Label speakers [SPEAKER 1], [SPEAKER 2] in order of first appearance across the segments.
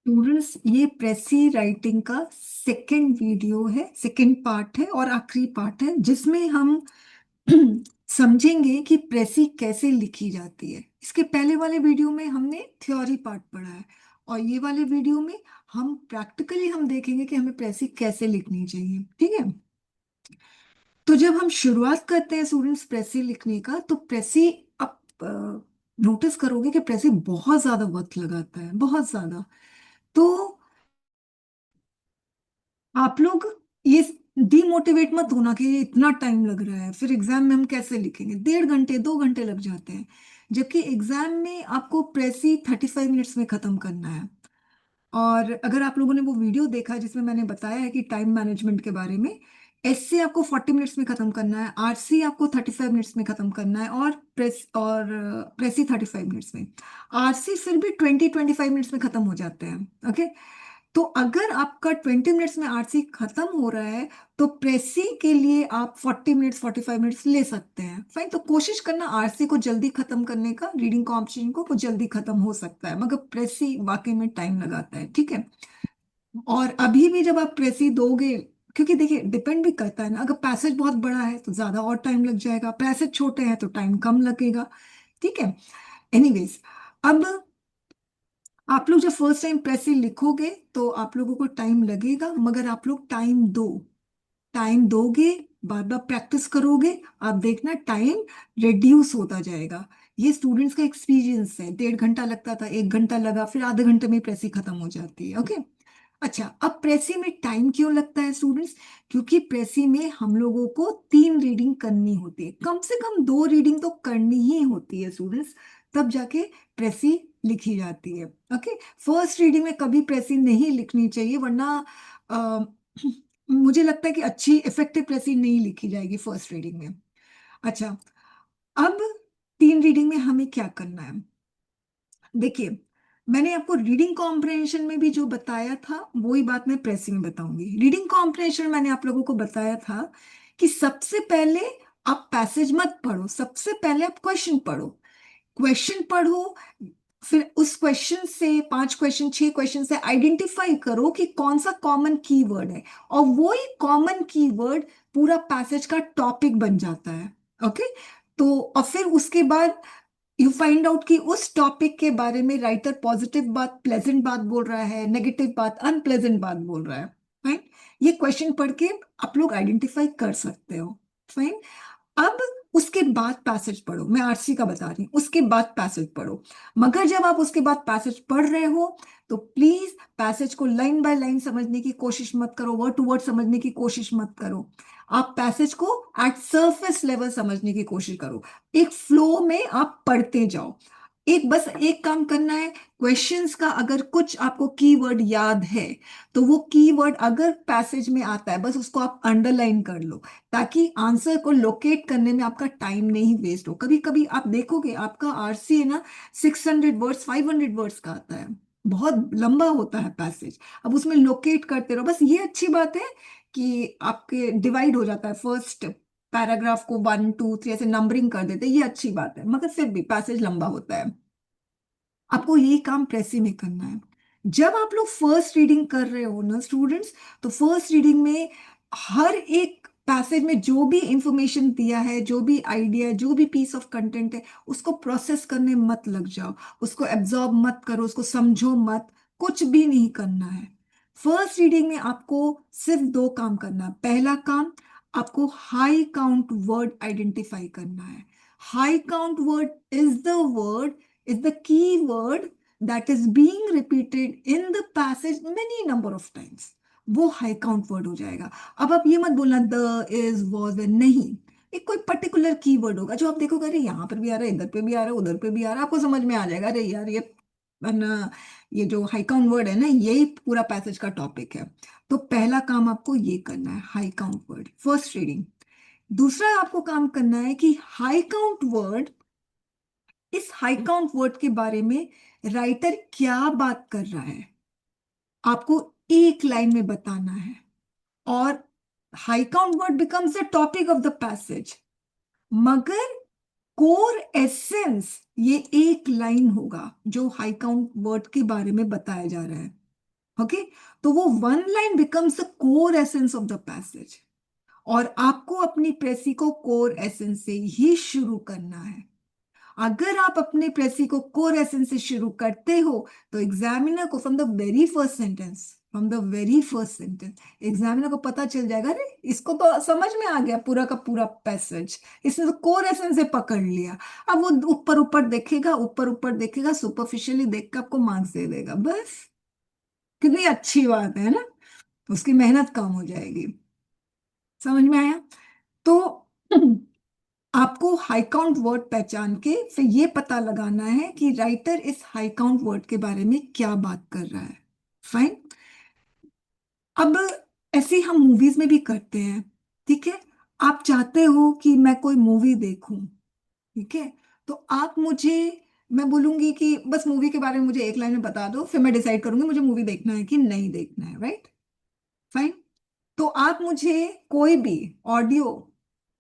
[SPEAKER 1] Students, ये प्रेसी writing का second video है, सेकंड पार्ट है और आखिरी पार्ट है, जिसमें हम समझेंगे कि प्रेसी कैसे लिखी जाती है। इसके पहले वाले वीडियो में हमने थ्योरी पार्ट पढ़ा है, और ये वाले वीडियो में हम प्रैक्टिकली हम देखेंगे कि हमें प्रेसी कैसे लिखनी चाहिए। ठीक है। तो जब हम शुरुआत करते हैं स्टूडेंट्स प्रेसी लिखने का, तो प्रेसी, आप नोटिस करोगे कि प्रेसी बहुत ज्यादा वक्त लगाता है, बहुत ज्यादा। तो आप लोग ये डीमोटिवेट मत होना कि ये इतना टाइम लग रहा है, फिर एग्जाम में हम कैसे लिखेंगे, 1.5 घंटे 2 घंटे लग जाते हैं। जबकि एग्जाम में आपको प्रेसी 35 मिनट्स में खत्म करना है। और अगर आप लोगों ने वो वीडियो देखा जिसमें मैंने बताया है कि टाइम मैनेजमेंट के बारे में, एससे आपको 40 मिनट्स में खत्म करना है, आरसी आपको 35 मिनट्स में खत्म करना है, और प्रेसी 35 मिनट्स में। आरसी फिर भी 20-25 मिनट्स में खत्म हो जाते हैं। ओके। तो अगर आपका 20 मिनट्स में आरसी खत्म हो रहा है, तो प्रेसी के लिए आप 40 मिनट्स 45 मिनट्स ले सकते हैं। फाइन। तो कोशिश करना आरसी को जल्दी खत्म करने का, रीडिंग कॉम्पिटिशन को वो जल्दी खत्म हो सकता है, मगर प्रेसी वाकई में टाइम लगाता है। ठीक है। और अभी भी जब आप प्रेसी दोगे, क्योंकि देखिए डिपेंड भी करता है ना, अगर पैसेज बहुत बड़ा है तो ज्यादा और टाइम लग जाएगा, पैसेज छोटे हैं तो टाइम कम लगेगा। ठीक है। एनीवेज, अब आप लोग जब फर्स्ट टाइम प्रेसी लिखोगे तो आप लोगों को टाइम लगेगा, मगर आप लोग टाइम दोगे, बार बार प्रैक्टिस करोगे, आप देखना टाइम रिड्यूस होता जाएगा। ये स्टूडेंट्स का एक्सपीरियंस है। 1.5 घंटा लगता था, 1 घंटा लगा, फिर आधे घंटे में प्रेसी खत्म हो जाती है। ओके। अच्छा, अब प्रेसी में टाइम क्यों लगता है स्टूडेंट्स? क्योंकि प्रेसी में हम लोगों को 3 रीडिंग करनी होती है, कम से कम 2 रीडिंग तो करनी ही होती है स्टूडेंट्स, तब जाके प्रेसी लिखी जाती है। ओके। फर्स्ट रीडिंग में कभी प्रेसी नहीं लिखनी चाहिए, वरना अ, मुझे लगता है कि अच्छी इफेक्टिव प्रेसी नहीं लिखी जाएगी फर्स्ट रीडिंग में। अच्छा, अब 3 रीडिंग में हमें क्या करना है? देखिए, मैंने आपको रीडिंग कॉम्प्रहेंशन में भी जो बताया था वही बात मैं प्रेसी में बताऊंगी। रीडिंग कॉम्प्रहेंशन मैंने आप लोगों को बताया था कि सबसे पहले आप पैसेज मत पढ़ो, सबसे पहले आप क्वेश्चन पढ़ो। क्वेश्चन पढ़ो, फिर उस क्वेश्चन से 5 क्वेश्चन 6 क्वेश्चन से आइडेंटिफाई करो कि कौन सा कॉमन कीवर्ड है, और वो ही कॉमन कीवर्ड पूरा पैसेज का टॉपिक बन जाता है। ओके। तो और फिर उसके बाद यू फाइंड आउट कि उस टॉपिक के बारे में राइटर पॉजिटिव बात, प्लेजेंट बात बोल रहा है, नेगेटिव बात, अनप्लेजेंट बात बोल रहा है। फाइन। ये क्वेश्चन पढ़ के आप लोग आइडेंटिफाई कर सकते हो। फाइन। अब उसके बाद पैसेज पढ़ो, मैं आरसी का बता रही हूँ, उसके बाद पैसेज पढ़ो। मगर जब आप उसके बाद पैसेज पढ़ रहे हो, तो प्लीज पैसेज को लाइन बाय लाइन समझने की कोशिश मत करो, वर्ड टू वर्ड समझने की कोशिश मत करो। आप पैसेज को एट सरफेस लेवल समझने की कोशिश करो। एक फ्लो में आप पढ़ते जाओ। एक बस एक काम करना है, क्वेश्चंस का अगर कुछ आपको कीवर्ड याद है, तो वो कीवर्ड अगर पैसेज में आता है बस उसको आप अंडरलाइन कर लो, ताकि आंसर को लोकेट करने में आपका टाइम नहीं वेस्ट हो। कभी कभी आप देखोगे आपका आरसी है ना, 600 वर्ड्स 500 वर्ड्स का आता है, बहुत लंबा होता है पैसेज। अब उसमें लोकेट करते रहो, बस ये अच्छी बात है कि आपके डिवाइड हो जाता है, फर्स्ट पैराग्राफ को 1 2 3 ऐसे नंबरिंग कर देते हैं, ये अच्छी बात है, मगर फिर भी पैसेज लंबा होता है। आपको यही काम प्रेसी में करना है। जब आप लोग फर्स्ट रीडिंग कर रहे हो ना स्टूडेंट्स, तो फर्स्ट रीडिंग में हर एक पैसेज में जो भी इंफॉर्मेशन दिया है, जो भी आइडिया, जो भी पीस ऑफ कंटेंट है, उसको प्रोसेस करने मत लग जाओ, उसको एब्जॉर्ब मत करो, उसको समझो मत, कुछ भी नहीं करना है। फर्स्ट रीडिंग में आपको सिर्फ 2 काम करना है। पहला काम, आपको हाई काउंट वर्ड आइडेंटिफाई करना है। High count word is the word, is the key word that is being repeated in the passage many number of times। वो हाई काउंट वर्ड हो जाएगा। अब आप ये मत बोलना द इज वॉज, नहीं। एक कोई पर्टिकुलर की वर्ड होगा जो आप देखोगे, अरे यहाँ पर भी आ रहा है, इधर पे भी आ रहा है, उधर पे भी आ रहा है, आपको समझ में आ जाएगा, अरे यार ये ना, ये जो हाई काउंट वर्ड है ना, यही पूरा पैसेज का टॉपिक है। तो पहला काम आपको ये करना है, high count word, first reading. दूसरा आपको काम करना है कि हाई काउंट वर्ड, इस हाई काउंट वर्ड के बारे में राइटर क्या बात कर रहा है, आपको एक लाइन में बताना है। और high count word becomes the topic of the passage, मगर कोर एसेंस ये एक लाइन होगा जो हाई काउंट वर्ड के बारे में बताया जा रहा है। ओके, तो वो one line becomes the core essence of the passage. और आपको अपनी प्रेसी को कोर एसेंस से ही शुरू करना है। अगर आप अपने प्रेसी को कोर एसेंस से शुरू करते हो तो एग्जामिनर को from the very first sentence examiner को पता चल जाएगा, अरे इसको तो समझ में आ गया पूरा का पूरा पैसेज, इसने तो कोर एसेंस से पकड़ लिया। अब वो ऊपर ऊपर देखेगा, ऊपर ऊपर देखेगा, सुपरफिशियली देख के आपको मार्क्स दे देगा बस। कितनी अच्छी बात है ना, उसकी मेहनत कम हो जाएगी। समझ में आया? तो आपको हाई काउंट वर्ड पहचान के फिर ये पता लगाना है कि राइटर इस हाई काउंट वर्ड के बारे में क्या बात कर रहा है। फाइन। अब ऐसे ही हम मूवीज में भी करते हैं। ठीक है, आप चाहते हो कि मैं कोई मूवी देखूं, ठीक है, तो आप मुझे, मैं बोलूंगी कि बस मूवी के बारे में मुझे एक लाइन में बता दो, फिर मैं डिसाइड करूंगी मुझे मूवी देखना है कि नहीं देखना है, राइट? फाइन। तो आप मुझे कोई भी ऑडियो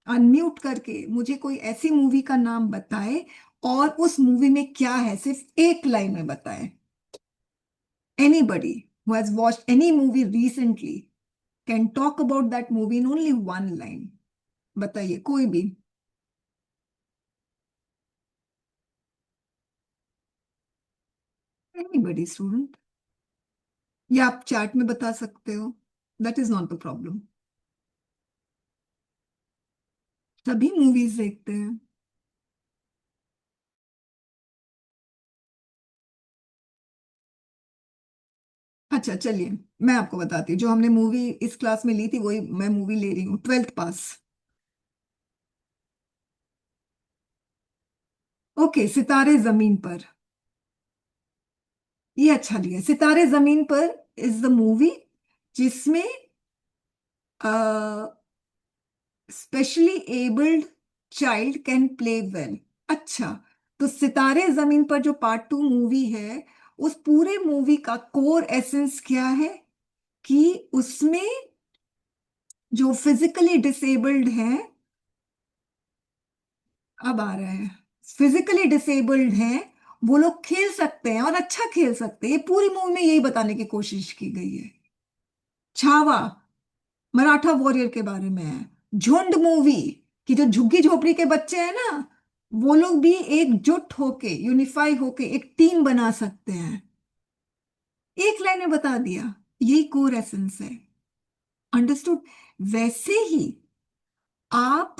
[SPEAKER 1] अनम्यूट करके मुझे कोई ऐसी मूवी का नाम बताए और उस मूवी में क्या है सिर्फ एक लाइन में बताए। Anybody who has watched any movie recently can talk about that movie in only one line। बताइए कोई भी। Anybody स्टूडेंट, या आप चैट में बता सकते हो, that is not the problem. सभी मूवीज देखते हैं। अच्छा चलिए, मैं आपको बताती हूँ, जो हमने मूवी इस क्लास में ली थी वही मैं मूवी ले रही हूँ, ट्वेल्थ पास। ओके, सितारे जमीन पर। ये अच्छा लिया, सितारे जमीन पर इज द मूवी जिसमें specially abled child can play well. अच्छा, तो सितारे जमीन पर जो पार्ट 2 मूवी है, उस पूरे मूवी का कोर एसेंस क्या है कि उसमें जो फिजिकली डिसेबल्ड हैं, अब आ रहे हैं, फिजिकली डिसेबल्ड हैं, वो लोग खेल सकते हैं और अच्छा खेल सकते हैं। ये पूरी मूवी में यही बताने की कोशिश की गई है। छावा मराठा वॉरियर के बारे में है। झुंड मूवी कि जो झुग्गी झोपड़ी के बच्चे हैं ना, वो लोग भी एकजुट होके, यूनिफाई होके एक टीम बना सकते हैं। एक लाइन में बता दिया, यही कोर एसेंस है। अंडरस्टूड? वैसे ही आप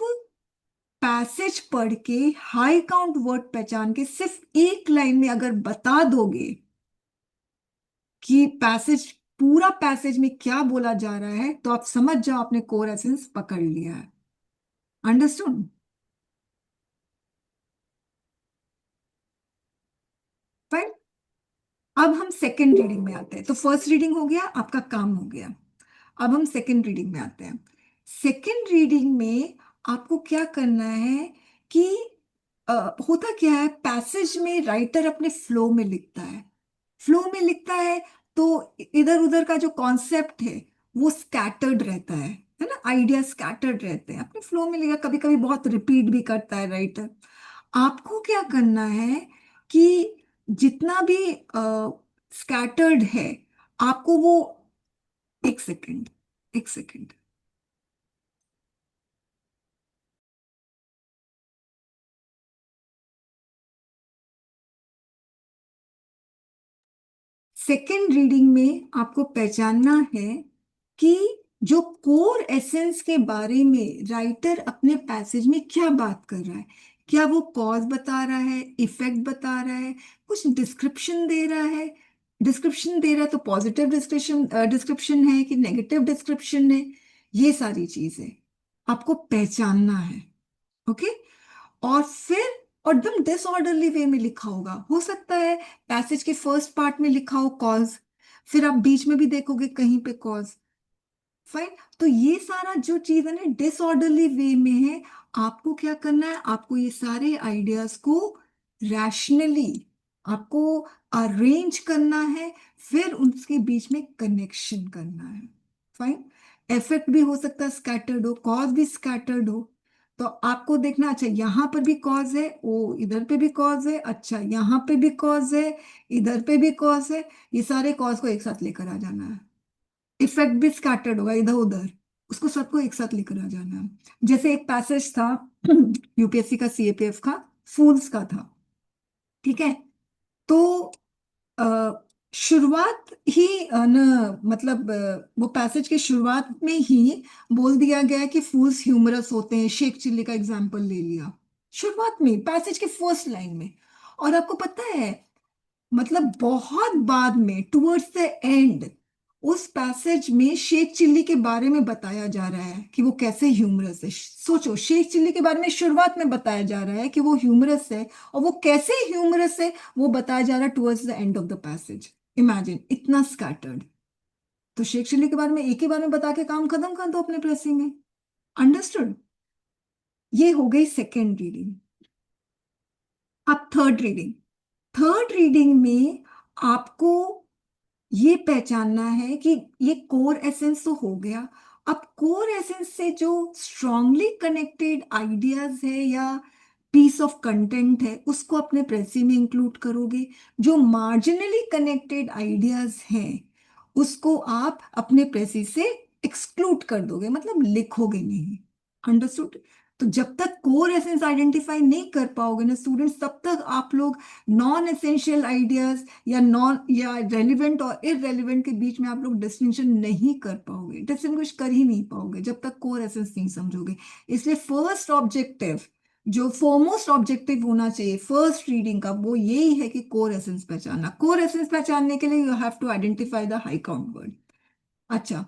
[SPEAKER 1] पैसेज पढ़ के हाई काउंट वर्ड पहचान के सिर्फ एक लाइन में अगर बता दोगे कि पैसेज, पूरा पैसेज में क्या बोला जा रहा है, तो आप समझ जाओ आपने कोर एसेंस पकड़ लिया है। अंडरस्टूड? फाइन। अब हम सेकेंड रीडिंग में आते हैं। तो फर्स्ट रीडिंग हो गया, आपका काम हो गया। अब हम सेकेंड रीडिंग में आते हैं। सेकेंड रीडिंग में आपको क्या करना है कि अ, होता क्या है, पैसेज में राइटर अपने फ्लो में लिखता है। फ्लो में लिखता है तो इधर उधर का जो कॉन्सेप्ट है वो स्कैटर्ड रहता है ना, आइडिया स्कैटर्ड रहते हैं, अपने फ्लो में लिखा, कभी कभी बहुत रिपीट भी करता है राइटर। आपको क्या करना है कि जितना भी स्कैटर्ड है, आपको वो, एक सेकंड, एक सेकंड, सेकेंड रीडिंग में आपको पहचानना है कि जो कोर एसेंस के बारे में राइटर अपने पैसेज में क्या बात कर रहा है। क्या वो कॉज बता रहा है, इफेक्ट बता रहा है, कुछ डिस्क्रिप्शन दे रहा है? डिस्क्रिप्शन दे रहा है तो पॉजिटिव डिस्क्रिप्शन डिस्क्रिप्शन है कि नेगेटिव डिस्क्रिप्शन है? ये सारी चीजें आपको पहचानना है। ओके। और फिर, और एकदम डिसऑर्डरली वे में लिखा होगा, हो सकता है पैसेज के फर्स्ट पार्ट में लिखा हो कॉज, फिर आप बीच में भी देखोगे कहीं पे कॉज। फाइन। तो ये सारा जो चीज है ना, डिसऑर्डरली वे में है। आपको क्या करना है, आपको ये सारे आइडियाज को रैशनली आपको अरेंज करना है, फिर उसके बीच में कनेक्शन करना है। फाइन। इफेक्ट भी हो सकता है स्कैटर्ड हो, कॉज भी स्कैटर्ड हो। तो आपको देखना, अच्छा यहाँ पर भी कॉज है, ओ इधर पे भी कॉज है, अच्छा यहाँ पे भी कॉज है, इधर पे भी कॉज है, ये सारे कॉज को एक साथ लेकर आ जाना है। इफेक्ट भी स्कैटर्ड होगा इधर उधर, उसको सबको एक साथ लेकर आ जाना है। जैसे एक पैसेज था यूपीएससी का, सीएपीएफ का, फूल्स का था, ठीक है। तो अ, शुरुआत ही न मतलब वो पैसेज की शुरुआत में ही बोल दिया गया है कि फूल्स ह्यूमरस होते हैं, शेख चिल्ली का एग्जाम्पल ले लिया शुरुआत में, पैसेज के फर्स्ट लाइन में। और आपको पता है, मतलब बहुत बाद में टुवर्ड्स द एंड उस पैसेज में शेख चिल्ली के बारे में बताया जा रहा है कि वो कैसे ह्यूमरस है। सोचो, शेख चिल्ली के बारे में शुरुआत में बताया जा रहा है कि वो ह्यूमरस है, और वो कैसे ह्यूमरस है वो बताया जा रहा है towards the end of the passage. Imagine, इतना स्कैटर्ड। तो शेख चिल्ली के बारे में एक ही बार में बता के काम खत्म कर दो अपने प्रेसिंग में। अंडरस्टूड? ये हो गई सेकेंड रीडिंग। अब थर्ड रीडिंग। थर्ड रीडिंग में आपको ये पहचानना है कि ये कोर एसेंस तो हो गया। अब कोर एसेंस से जो स्ट्रांगली कनेक्टेड आइडियाज है या पीस ऑफ कंटेंट है उसको अपने प्रेसी में इंक्लूड करोगे। जो मार्जिनली कनेक्टेड आइडियाज हैं उसको आप अपने प्रेसी से एक्सक्लूड कर दोगे, मतलब लिखोगे नहीं। अंडरस्टूड? तो जब तक कोर एसेंस आइडेंटिफाई नहीं कर पाओगे ना स्टूडेंट्स, तब तक आप लोग नॉन एसेंशियल आइडियाज या नॉन या रेलिवेंट और इररेलिवेंट के बीच में आप लोग डिस्टिंक्शन नहीं कर पाओगे, डिस्टिंग्विश कर ही नहीं पाओगे जब तक कोर एसेंस नहीं समझोगे। इसलिए फर्स्ट ऑब्जेक्टिव, जो फोरमोस्ट ऑब्जेक्टिव होना चाहिए फर्स्ट रीडिंग का, वो यही है कि कोर एसेंस पहचानना। कोर एसेंस पहचानने के लिए you have to identify the high count word. अच्छा,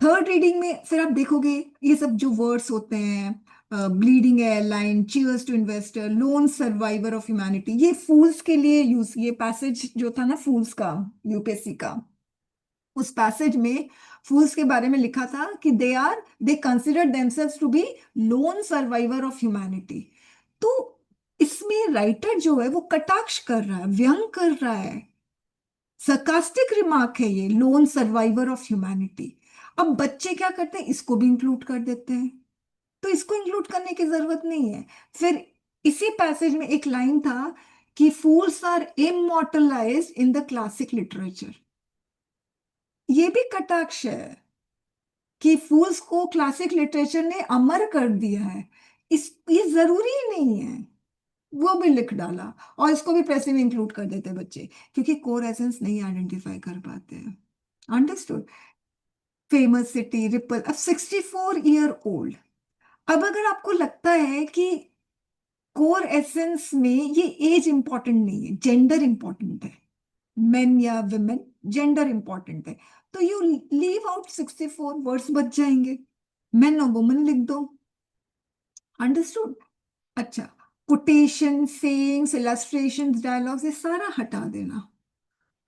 [SPEAKER 1] थर्ड रीडिंग में फिर आप देखोगे ये सब जो वर्ड्स होते हैं, bleeding airline, cheers to investor, lone survivor of humanity, ये फूल्स के लिए यूज, ये पैसेज जो था ना फूल्स का, यूपीएससी का, उस पैसेज में फूल्स के बारे में लिखा था कि they consider themselves to be lone survivor of humanity. तो इसमें राइटर जो है वो कटाक्ष कर रहा है, व्यंग कर रहा है, सरकास्टिक रिमार्क है ये, लोन सर्वाइवर ऑफ ह्यूमैनिटी। अब बच्चे क्या करते हैं, इसको भी इंक्लूड कर देते हैं। तो इसको इंक्लूड करने की जरूरत नहीं है। फिर इसी पैसेज में एक लाइन था कि fools are immortalised in the classic literature. ये भी कटाक्ष है कि फूल्स को क्लासिक लिटरेचर ने अमर कर दिया है। इस ये जरूरी ही नहीं है, वो भी लिख डाला। और इसको भी पैसे में इंक्लूड कर देते हैं बच्चे, क्योंकि कोर एसेंस नहीं आइडेंटिफाई कर पाते हैं। अंडरस्टूड? फेमस सिटी, रिपल, अब 64 ईयर ओल्ड। अब अगर आपको लगता है कि कोर एसेंस में ये एज इंपॉर्टेंट नहीं है, जेंडर इंपॉर्टेंट है, मेन या विमेन, जेंडर इंपॉर्टेंट है, तो यू लीव आउट 64 वर्ड्स, बच जाएंगे। मेन और वुमेन लिख दो। अंडरस्टूड? अच्छा, कोटेशन, सेइंग्स, इलस्ट्रेशंस, डायलॉग्स, ये सारा हटा देना।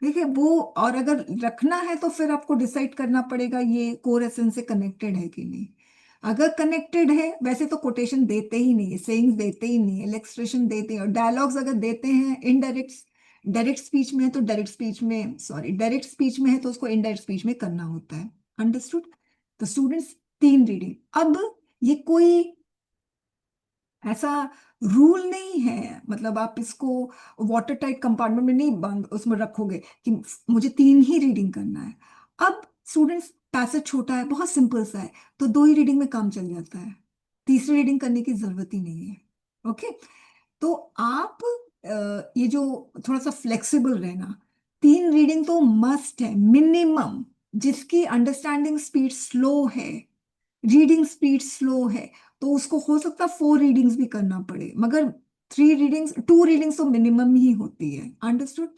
[SPEAKER 1] ठीक है वो, और अगर रखना है तो फिर आपको डिसाइड करना पड़ेगा ये कोर एसेंस से कनेक्टेड है कि नहीं। अगर कनेक्टेड है, वैसे तो कोटेशन देते ही नहीं है, सेइंग्स देते ही नहीं है, इलस्ट्रेशन देते हैं, और डायलॉग्स अगर देते हैं इनडायरेक्ट, डायरेक्ट स्पीच में है तो डायरेक्ट स्पीच में, सॉरी डायरेक्ट स्पीच में है तो उसको इनडायरेक्ट स्पीच में करना होता है। अंडरस्टूड? तो स्टूडेंट्स, तीन रीडिंग। अब ये कोई ऐसा रूल नहीं है, मतलब आप इसको वाटर टाइट कंपार्टमेंट में नहीं बंद उसमें रखोगे कि मुझे तीन ही रीडिंग करना है। अब स्टूडेंट्स, पैसेज छोटा है, बहुत सिंपल सा है, तो दो ही रीडिंग में काम चल जाता है, तीसरी रीडिंग करने की जरूरत ही नहीं है। ओके? तो आप ये जो थोड़ा सा फ्लेक्सिबल रहना, तीन रीडिंग तो मस्ट है मिनिमम। जिसकी अंडरस्टैंडिंग स्पीड स्लो है, रीडिंग स्पीड स्लो है, तो उसको हो सकता है 4 रीडिंग्स भी करना पड़े, मगर 3 रीडिंग्स, 2 रीडिंग्स तो मिनिमम ही होती है। अंडरस्टूड?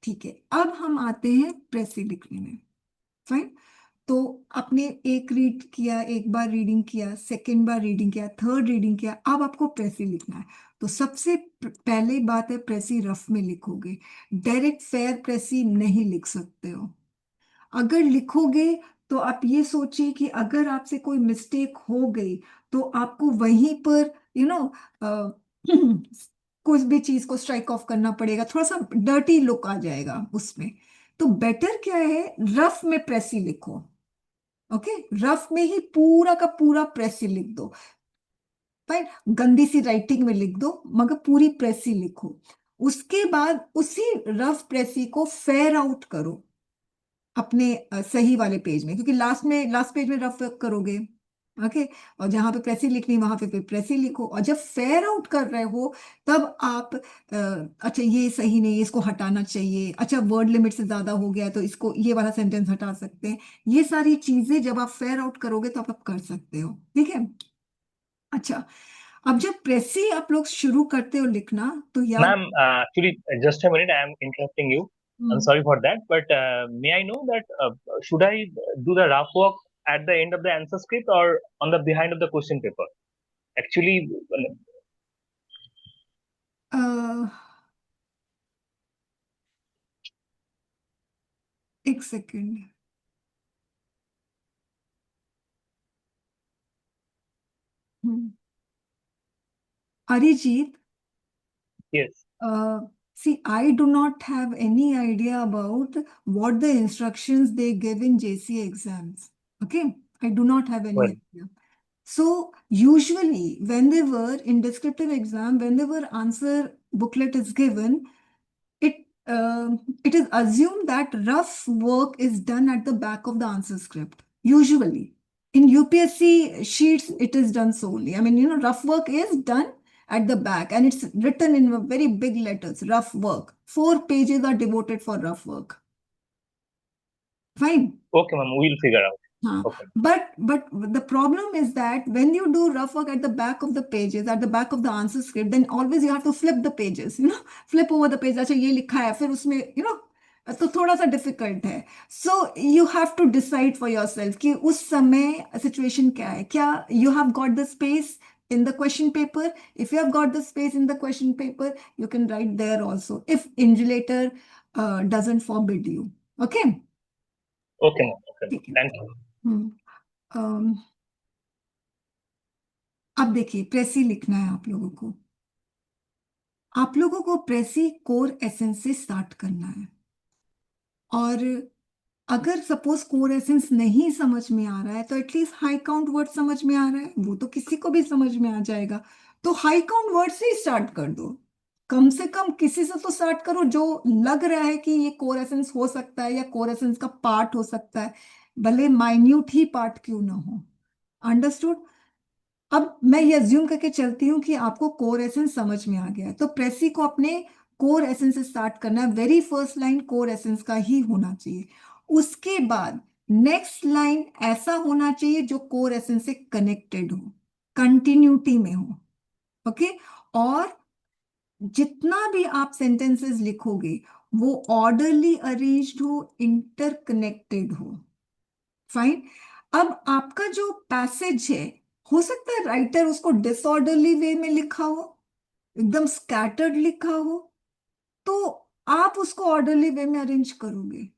[SPEAKER 1] ठीक है, अब हम आते हैं प्रेसी लिखने में। फाइन। तो आपने एक रीड किया, एक बार रीडिंग किया, सेकेंड बार रीडिंग किया, थर्ड रीडिंग किया, अब आपको प्रेसी लिखना है। तो सबसे पहले बात है, प्रेसी रफ में लिखोगे, डायरेक्ट फेयर प्रेसी नहीं लिख सकते हो। अगर लिखोगे तो आप ये सोचिए कि अगर आपसे कोई मिस्टेक हो गई तो आपको वहीं पर कुछ भी चीज को स्ट्राइक ऑफ करना पड़ेगा, थोड़ा सा डर्टी लुक आ जाएगा उसमें। तो बेटर क्या है, रफ में प्रेसी लिखो। ओके, रफ में ही पूरा का पूरा प्रेसी लिख दो। फाइन, गंदी सी राइटिंग में लिख दो मगर पूरी प्रेसी लिखो। उसके बाद उसी रफ प्रेसी को फेयर आउट करो अपने सही वाले पेज में, क्योंकि लास्ट पेज में रफ करोगे। ओके। और जहां पे प्रेसी लिखनी वहां पे प्रेसी लिखो, और जब फेयर आउट कर रहे हो तब आप अच्छा ये सही नहीं है, इसको हटाना चाहिए, अच्छा वर्ड लिमिट से ज्यादा हो गया तो इसको ये वाला सेंटेंस हटा सकते हैं। ये सारी चीजें जब आप फेयर आउट करोगे तो आप कर सकते हो, ठीक है। अच्छा, अब जब प्रेसी आप लोग शुरू करते हो लिखना तो याद।
[SPEAKER 2] Ma'am, actually, just a minute, I am interrupting you. I'm
[SPEAKER 1] hmm.
[SPEAKER 2] sorry for that, but may I know that should I do the rough work at the end of the answer script or on the behind of the question paper? Actually,
[SPEAKER 1] अ, एक second. Arijit,
[SPEAKER 2] yes,
[SPEAKER 1] see, I do not have any idea about what the instructions they give in JC exams. Okay, I do not have any
[SPEAKER 2] well,
[SPEAKER 1] idea. So usually, whenever in descriptive exam, whenever answer booklet is given, it it is assumed that rough work is done at the back of the answer script. Usually, in UPSC sheets, it is done solely. I mean, rough work is done at the back, and it's written in very big letters. Rough work. 4 pages are devoted for rough work. Fine.
[SPEAKER 2] okay, ma'am, we'll figure out.
[SPEAKER 1] Huh.
[SPEAKER 2] Okay,
[SPEAKER 1] But the problem is that when you do rough work at the back of the pages, at the back of the answer script, then always you have to flip the pages, flip over the page. अच्छा ये लिखा है फिर उसमें तो थोड़ा सा difficult है। So you have to decide for your self कि उस समय सिचुएशन क्या है, क्या you have got the space in the question paper. If you have got the space in the question paper, you can write there also if invigilator doesn't forbid you. Okay.
[SPEAKER 2] okay, ma'am. Okay, ma'am.
[SPEAKER 1] ठीक है।
[SPEAKER 2] Thank you.
[SPEAKER 1] हम्म। अम, अब देखिए प्रेसी लिखना है आप लोगों को। आप लोगों को प्रेसी कोर एसेंस से स्टार्ट करना है। और अगर सपोज कोर एसेंस नहीं समझ में आ रहा है तो एटलीस्ट हाई काउंट वर्ड समझ में आ रहा है, वो तो किसी को भी समझ में आ जाएगा। तो हाई काउंट वर्ड से ही स्टार्ट कर दो। कम से कम किसी से तो स्टार्ट करो जो लग रहा है कि ये कोर एसेंस हो सकता है या कोर एसेंस का पार्ट हो सकता है, भले माइन्यूट ही पार्ट क्यों ना हो। अंडरस्टूड। अब मैं ये अज्यूम करके चलती हूँ कि आपको कोर एसेंस समझ में आ गया है, तो प्रेसी को अपने कोर एसेंस से स्टार्ट करना है। Very first line core essence का ही होना चाहिए। उसके बाद नेक्स्ट लाइन ऐसा होना चाहिए जो कोर एसेंस से कनेक्टेड हो, कंटिन्यूटी में हो। ओके। और जितना भी आप सेंटेंसेस लिखोगे वो ऑर्डरली अरेंज्ड हो, इंटरकनेक्टेड हो। फाइन। अब आपका जो पैसेज है, हो सकता है राइटर उसको डिसऑर्डरली वे में लिखा हो, एकदम स्कैटर्ड लिखा हो, तो आप उसको ऑर्डरली वे में अरेंज करोगे।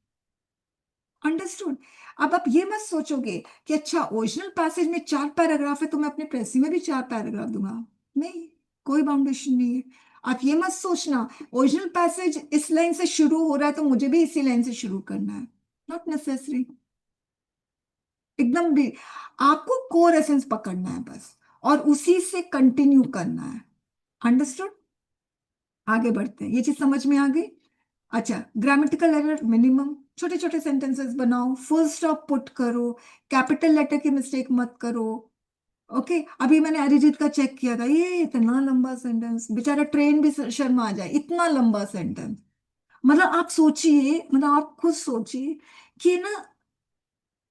[SPEAKER 1] अंडरस्टूड। अब आप ये मत सोचोगे कि अच्छा ओरिजिनल पैसेज में 4 पैराग्राफ है तो मैं अपने प्रेसी में भी 4 पैराग्राफ दूंगा। नहीं, कोई बाउंडेशन नहीं है। आप ये मत सोचना ओरिजिनल पैसेज इस लाइन से शुरू हो रहा है तो मुझे भी इसी लाइन से शुरू करना है। Not necessary. एकदम भी आपको कोर एसेंस पकड़ना है बस, और उसी से कंटिन्यू करना है। अंडरस्टूड। आगे बढ़ते हैं, ये चीज समझ में आ गई। अच्छा, ग्रामेटिकल एरर मिनिमम, छोटे छोटे सेंटेंसेस बनाओ, फुल स्टॉप पुट करो, कैपिटल लेटर की मिस्टेक मत करो। ओके। अभी मैंने अरिजीत का चेक किया था, ये इतना लंबा सेंटेंस, बेचारा ट्रेन भी शर्मा आ जाए, इतना लंबा सेंटेंस। मतलब आप सोचिए, मतलब आप खुद सोचिए कि ना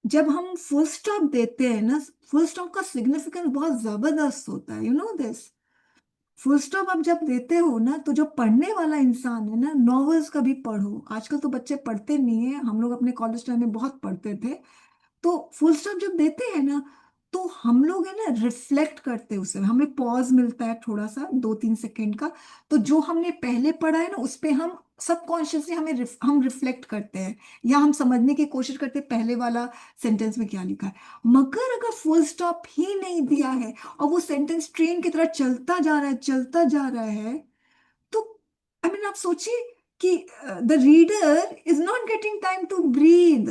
[SPEAKER 1] जब हम फुल स्टॉप देते हैं ना, फुल स्टॉप का सिग्निफिकेंस बहुत जबरदस्त होता है, you know this. Full stop आप जब देते हो ना तो जो पढ़ने वाला इंसान है ना, नॉवेल्स कभी पढ़ो, आजकल तो बच्चे पढ़ते नहीं है, हम लोग अपने कॉलेज टाइम में बहुत पढ़ते थे। तो फुल स्टॉप जब देते हैं ना तो हम लोग है ना रिफ्लेक्ट करते हैं उसे, हमें पॉज मिलता है थोड़ा सा 2-3 सेकेंड का। तो जो हमने पहले पढ़ा है ना उस पे हम सबकॉन्शियसली हम रिफ्लेक्ट करते हैं, या हम समझने की कोशिश करते हैं पहले वाला सेंटेंस में क्या लिखा है। मगर अगर फुल स्टॉप ही नहीं दिया है और वो सेंटेंस ट्रेन की तरह चलता जा रहा है, चलता जा रहा है, तो आई मीन आप सोचिए कि the reader is not getting time to breathe.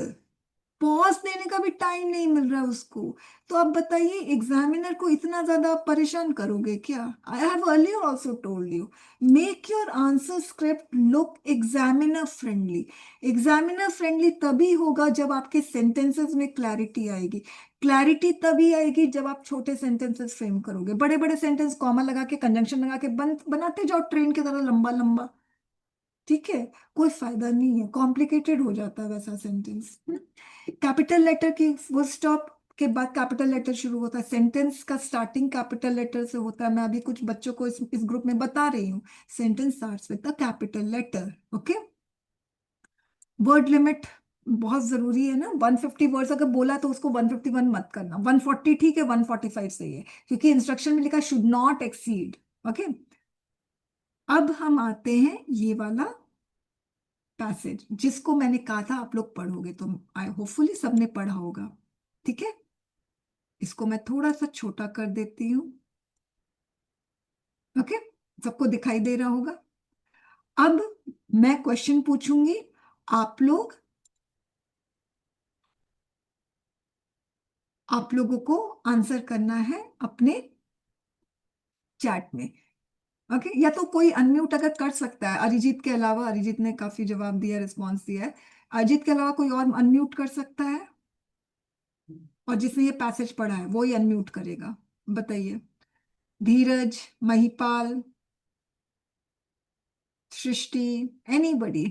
[SPEAKER 1] Pause देने का भी टाइम नहीं मिल रहा उसको। तो अब बताइए एग्जामिनर को इतना ज्यादा परेशान करोगे क्या? I have earlier also told you, make your answer script look examiner friendly. Examiner friendly तभी होगा जब आपके सेंटेंसेस में क्लैरिटी आएगी। क्लैरिटी तभी आएगी जब आप छोटे सेंटेंसेस फ्रेम करोगे। बड़े बड़े सेंटेंस कॉमा लगा के कंजंक्शन लगा के बनाते जाओ ट्रेन की तरह लंबा लंबा, ठीक है, कोई फायदा नहीं है, कॉम्प्लिकेटेड हो जाता है वैसा सेंटेंस। कैपिटल लेटर की फुल स्टॉप के बाद कैपिटल लेटर शुरू होता है, सेंटेंस का स्टार्टिंग कैपिटल लेटर से होता है। मैं अभी कुछ बच्चों को इस ग्रुप में बता रही हूँ, sentence starts with the capital letter. Okay, word limit बहुत जरूरी है ना। 150 वर्ड्स अगर बोला तो उसको 151 मत करना, 140 ठीक है, 145 सही है, क्योंकि इंस्ट्रक्शन में लिखा शुड नॉट एक्सीड। ओके, अब हम आते हैं ये वाला पैसेज जिसको मैंने कहा था आप लोग पढ़ोगे, तो आई होपफुली सबने पढ़ा होगा। ठीक है, इसको मैं थोड़ा सा छोटा कर देती हूँ। ओके, सबको दिखाई दे रहा होगा। अब मैं क्वेश्चन पूछूंगी, आप लोगों को आंसर करना है अपने चैट में। ओके, या तो कोई अनम्यूट अगर कर सकता है अरिजीत के अलावा, अरिजीत ने काफी जवाब दिया, रिस्पॉन्स दिया है, अरिजीत के अलावा कोई और अनम्यूट कर सकता है? और जिसने ये पैसेज पढ़ा है वो ही अनम्यूट करेगा, बताइए। Dheeraj, Mahipal, Srishti, anybody?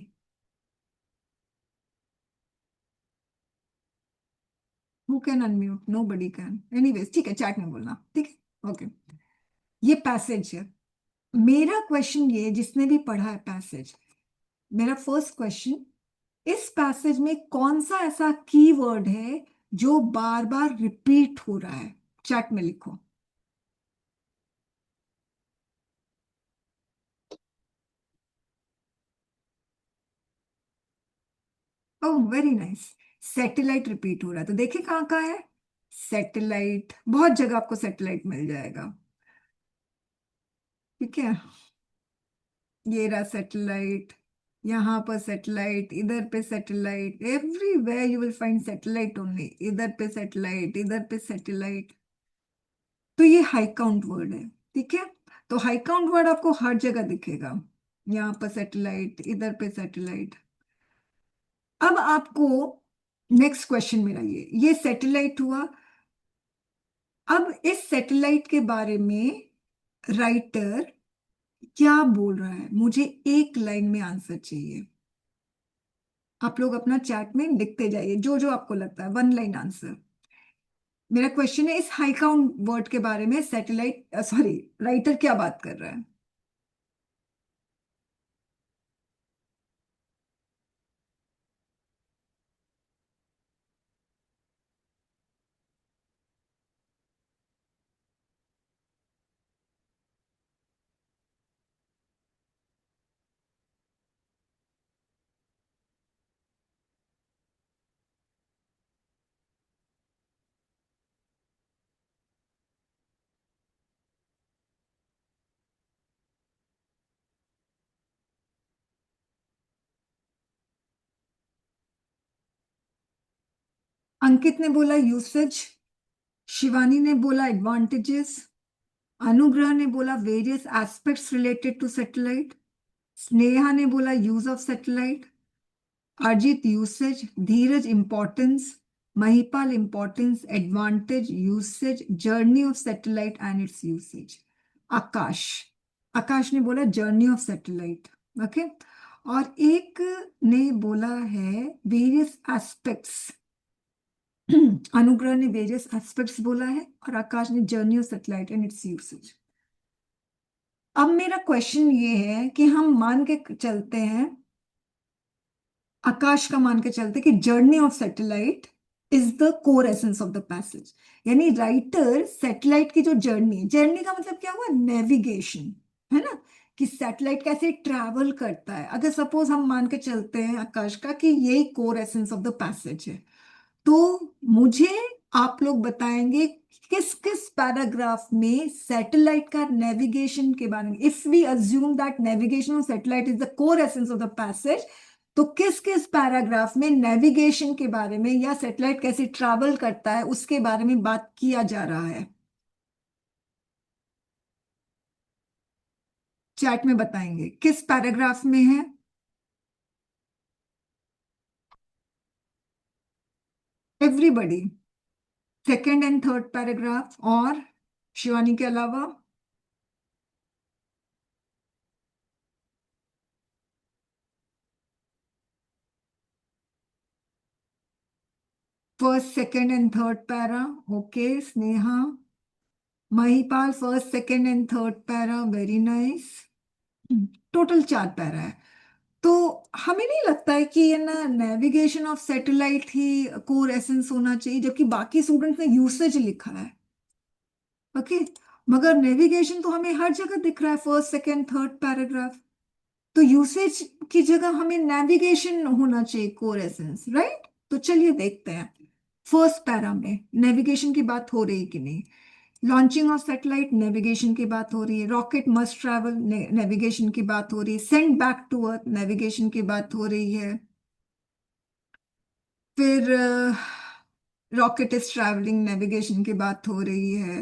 [SPEAKER 1] Who can unmute? Nobody can. Anyways ठीक है, चैट में बोलना, ठीक है। ओके, ये पैसेज है। मेरा क्वेश्चन ये, जिसने भी पढ़ा है पैसेज, मेरा फर्स्ट क्वेश्चन, इस पैसेज में कौन सा ऐसा कीवर्ड है जो बार बार रिपीट हो रहा है? चैट में लिखो। Oh very nice, satellite repeat हो रहा है, तो देखिए कहाँ कहाँ है सैटेलाइट। बहुत जगह आपको सैटेलाइट मिल जाएगा, ठीक है। ये रहा सैटेलाइट, यहाँ पर सैटेलाइट, इधर पे satellite, everywhere you will find satellite only, इधर पे सैटेलाइट, इधर पे सैटेलाइट। तो ये हाई काउंट वर्ड है, ठीक है। तो हाई काउंट वर्ड आपको हर जगह दिखेगा, यहाँ पर सैटेलाइट, इधर पे सैटेलाइट। अब आपको नेक्स्ट क्वेश्चन मेरा ये सैटेलाइट हुआ। अब इस सैटेलाइट के बारे में राइटर क्या बोल रहा है, मुझे एक लाइन में आंसर चाहिए। आप लोग अपना चैट में लिखते जाइए जो जो आपको लगता है, वन लाइन आंसर। मेरा क्वेश्चन है, इस हाई काउंट वर्ड के बारे में सैटेलाइट सॉरी राइटर क्या बात कर रहा है? अंकित ने बोला यूसेज, शिवानी ने बोला एडवांटेजेस, अनुग्रह ने बोला various aspects related to satellite, Sneha ने बोला use of satellite, Ajit usage, Dheeraj importance, Mahipal importance, advantage, usage, journey of satellite and its usage. Akash, Akash ने बोला जर्नी ऑफ सैटेलाइट। ओके, और एक ने बोला है वेरियस एस्पेक्ट्स, अनुग्रह ने वेरियस एस्पेक्ट्स बोला है, और आकाश ने journey of satellite and its usage. अब मेरा क्वेश्चन ये है कि हम मान के चलते हैं, आकाश का मान के चलते कि journey of satellite is the core essence of the passage. यानी राइटर सैटेलाइट की जो जर्नी, जर्नी का मतलब क्या हुआ, नेविगेशन, है ना, कि सैटेलाइट कैसे ट्रैवल करता है। अगर सपोज हम मान के चलते हैं आकाश का कि यही core essence of the passage है, तो मुझे आप लोग बताएंगे किस किस पैराग्राफ में सैटेलाइट का नेविगेशन के बारे में, if we assume that navigation of satellite is the core essence of the passage, तो किस किस पैराग्राफ में नेविगेशन के बारे में या सैटेलाइट कैसे ट्रैवल करता है उसके बारे में बात किया जा रहा है? चैट में बताएंगे किस पैराग्राफ में है। Everybody. Second and third paragraph और शिवानी के अलावा? First second and third para. Okay Sneha. Mahipal first second and third para, very nice. Total 4 para है। तो हमें नहीं लगता है कि ये ना navigation of satellite he core essence होना चाहिए, जबकि बाकी स्टूडेंट्स ने यूसेज लिखा है। ओके। मगर नेविगेशन तो हमें हर जगह दिख रहा है, फर्स्ट सेकंड थर्ड पैराग्राफ। तो यूसेज की जगह हमें नेविगेशन होना चाहिए कोर एसेंस, राइट? तो चलिए देखते हैं फर्स्ट पैरा में नेविगेशन की बात हो रही है कि नहीं। लॉन्चिंग ऑफ सैटेलाइट, नेविगेशन की बात हो रही है। रॉकेट मस्ट ट्रैवल, नेविगेशन की बात हो रही है। Send back to earth, navigation की बात हो रही है। फिर रॉकेट इज ट्रैवलिंग, नेविगेशन की बात हो रही है।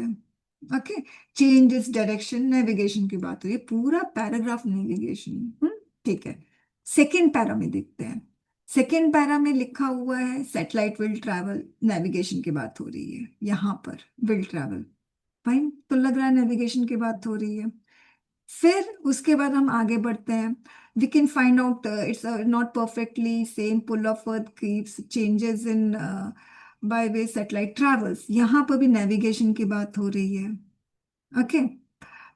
[SPEAKER 1] Okay. Change is direction, navigation की बात हो रही है। पूरा पैराग्राफ नेविगेशन। ठीक है। सेकेंड पैरा में देखते हैं। सेकेंड पैरा में लिखा हुआ है सैटेलाइट विल ट्रैवल, नेविगेशन की बात हो रही है यहाँ पर। विल ट्रैवल, फाइन, तो लग रहा है नेविगेशन की बात हो रही है। फिर उसके बाद हम आगे बढ़ते हैं। We can find out it's not perfectly same pull of earth keeps changes in by way satellite travels, यहाँ पर भी नेविगेशन की बात हो रही है। ओके।